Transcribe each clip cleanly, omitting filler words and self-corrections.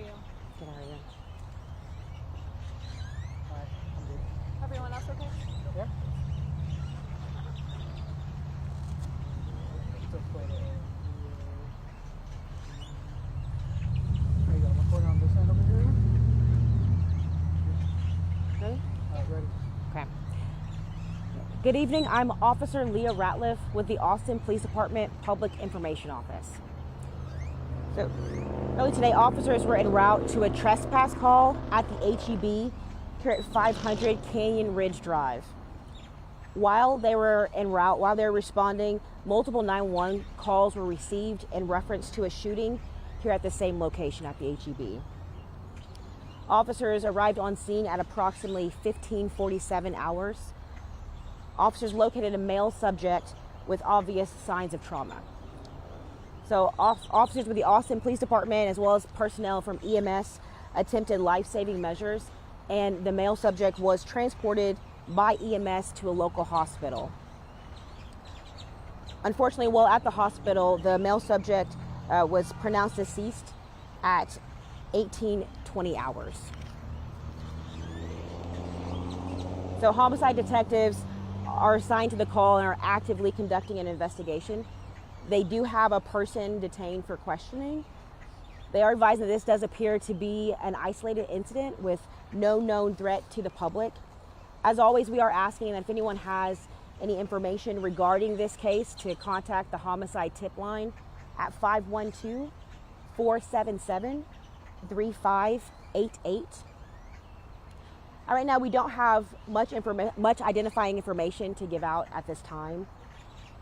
you? Good, how are you? Hi, I'm good. Everyone else okay? Yeah? Just a photo. There you go. I'm recording on this end over here. Ready? Ready. Okay. Good evening. I'm Officer Leah Ratliff with the Austin Police Department Public Information Office. So, early today, officers were en route to a trespass call at the HEB here at 500 Canyon Ridge Drive. While they were responding, multiple 911 calls were received in reference to a shooting here at the same location at the HEB. Officers arrived on scene at approximately 15:47 hours. Officers located a male subject with obvious signs of trauma. So officers with the Austin Police Department as well as personnel from EMS attempted life-saving measures, and the male subject was transported by EMS to a local hospital. Unfortunately, while at the hospital, the male subject was pronounced deceased at 18:20 hours. So homicide detectives are assigned to the call and are actively conducting an investigation. They do have a person detained for questioning. They are advised that this does appear to be an isolated incident with no known threat to the public. As always, we are asking that if anyone has any information regarding this case to contact the homicide tip line at 512-477-3588. Right now, we don't have much identifying information to give out at this time.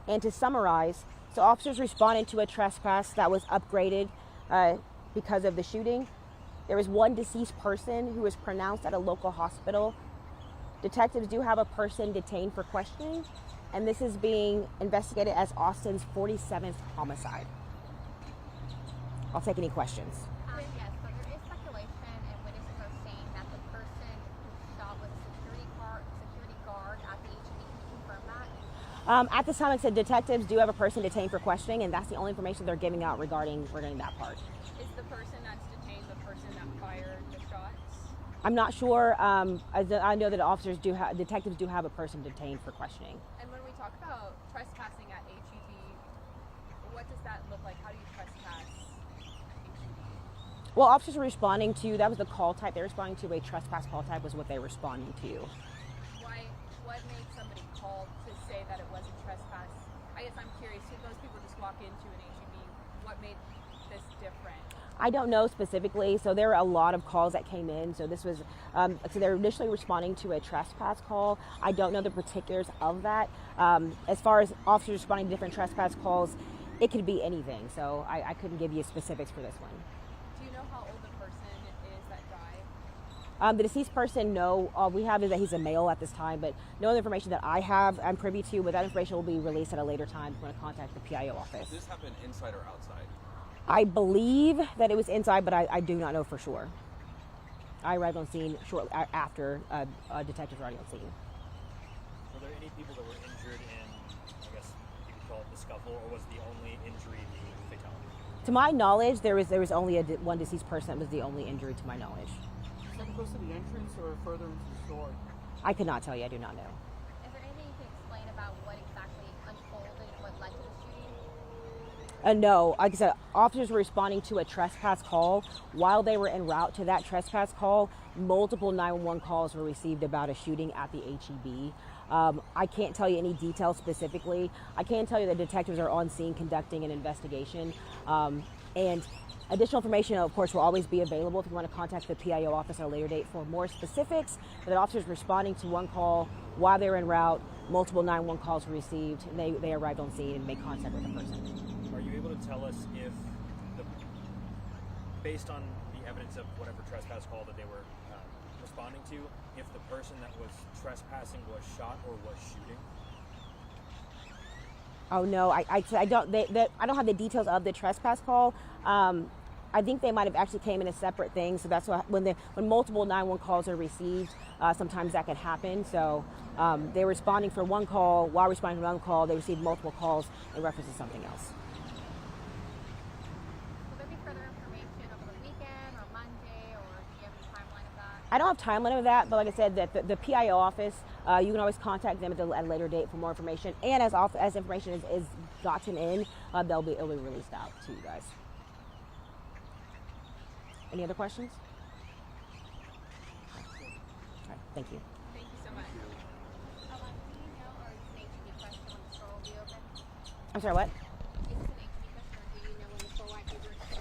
And to summarize, so officers responded to a trespass that was upgraded because of the shooting. There was one deceased person who was pronounced at a local hospital. Detectives do have a person detained for questioning, and this is being investigated as Austin's 47th homicide. I'll take any questions. Yes, so there is speculation and witnesses are saying that the person who shot was a security guard at the HEB. Can you confirm that? At this time, like I said, detectives do have a person detained for questioning, and that's the only information they're giving out regarding that part. Is the person that's detained the person that fired the shots? I'm not sure. I know that detectives do have a person detained for questioning. And when we talk about trespassing at HEB, what does that look like? How do you trespass at HEB? Well, officers were responding to, that was the call type. They were responding to a trespass call type was what they were responding to. What made somebody call to say that it wasn't trespass? I guess I'm curious, if those people just walk into an HEB, what made this different? I don't know specifically. So there were a lot of calls that came in. So this was, so they're initially responding to a trespass call. I don't know the particulars of that. As far as officers responding to different trespass calls, it could be anything. So I couldn't give you specifics for this one. Do you know how old the person is that died? The deceased person, no. All we have is that he's a male at this time, but no other information that I'm privy to, but that information will be released at a later time. We're going to contact the PIO office. Did this happen inside or outside? I believe that it was inside, but I do not know for sure. I arrived on scene shortly after detectives were already on scene. Were there any people that were injured in, I guess you could call it the scuffle, or was the only injury the fatality? To my knowledge, there was only one deceased person that was the only injury to my knowledge. Is that close to the entrance or further into the store? I could not tell you. I do not know. Is there anything you can explain about what exactly unfolded and what led to the shooting? No, like I said, officers were responding to a trespass call. While they were en route to that trespass call, multiple 911 calls were received about a shooting at the HEB. I can't tell you any details specifically. I can tell you that detectives are on scene conducting an investigation. And additional information, of course, will always be available if you want to contact the PIO office at a later date for more specifics. But the officers responding to one call while they were en route, multiple 911 calls were received, and they arrived on scene and made contact with the person. Are you able to tell us if, based on the evidence of whatever trespass call that they were responding to, if the person that was trespassing was shot or was shooting? Oh no, I don't. I don't have the details of the trespass call. I think they might have actually came in a separate thing. So that's what, when multiple 911 calls are received, sometimes that can happen. So they were responding for one call. While responding to one call, they received multiple calls in reference to something else. Will there be further information over the weekend or Monday? I don't have time limit of that, but like I said, that the PIO office, you can always contact them at a later date for more information. And as information is gotten in, it'll be released out to you guys. Any other questions? All right, thank you. Thank you so much. Do you know, or is it an HEB question when the store will be open? I'm sorry, what? Is this an HEB question, or do you know when the store might be reopened?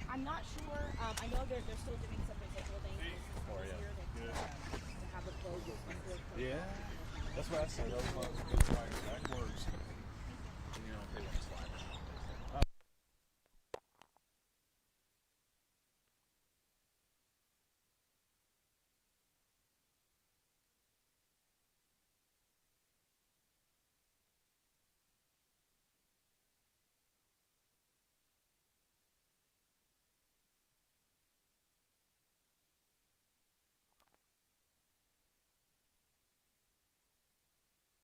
I'm not sure. I know they're still doing some residual things this year to have it closed. Yeah, that's what I said. That was backwards. You know,